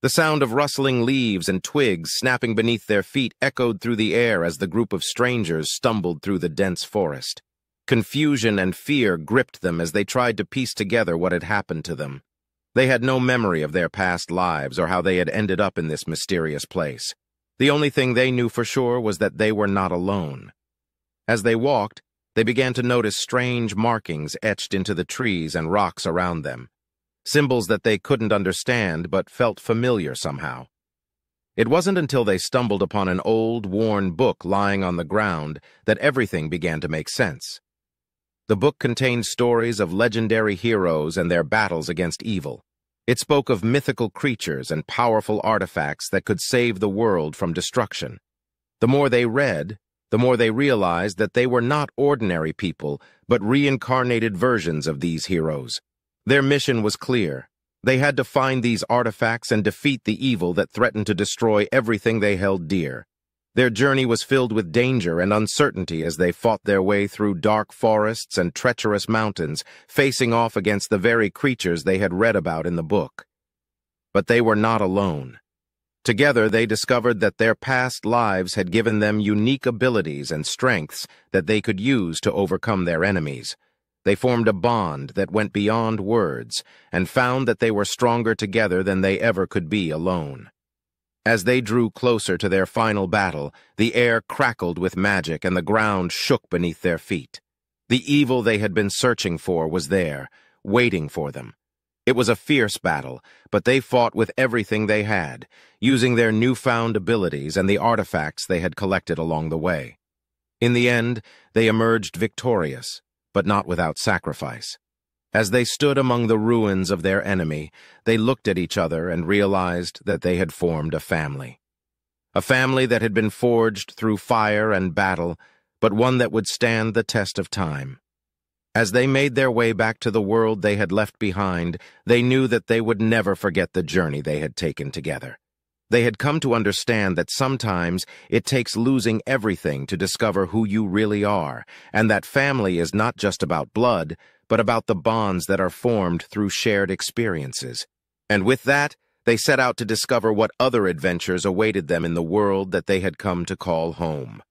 The sound of rustling leaves and twigs snapping beneath their feet echoed through the air as the group of strangers stumbled through the dense forest. Confusion and fear gripped them as they tried to piece together what had happened to them. They had no memory of their past lives or how they had ended up in this mysterious place. The only thing they knew for sure was that they were not alone. As they walked, they began to notice strange markings etched into the trees and rocks around them. Symbols that they couldn't understand but felt familiar somehow. It wasn't until they stumbled upon an old, worn book lying on the ground that everything began to make sense. The book contained stories of legendary heroes and their battles against evil. It spoke of mythical creatures and powerful artifacts that could save the world from destruction. The more they read, the more they realized that they were not ordinary people, but reincarnated versions of these heroes. Their mission was clear. They had to find these artifacts and defeat the evil that threatened to destroy everything they held dear. Their journey was filled with danger and uncertainty as they fought their way through dark forests and treacherous mountains, facing off against the very creatures they had read about in the book. But they were not alone. Together, they discovered that their past lives had given them unique abilities and strengths that they could use to overcome their enemies. They formed a bond that went beyond words and found that they were stronger together than they ever could be alone. As they drew closer to their final battle, the air crackled with magic and the ground shook beneath their feet. The evil they had been searching for was there, waiting for them. It was a fierce battle, but they fought with everything they had, using their newfound abilities and the artifacts they had collected along the way. In the end, they emerged victorious, but not without sacrifice. As they stood among the ruins of their enemy, they looked at each other and realized that they had formed a family. A family that had been forged through fire and battle, but one that would stand the test of time. As they made their way back to the world they had left behind, they knew that they would never forget the journey they had taken together. They had come to understand that sometimes it takes losing everything to discover who you really are, and that family is not just about blood, but about the bonds that are formed through shared experiences. And with that, they set out to discover what other adventures awaited them in the world that they had come to call home.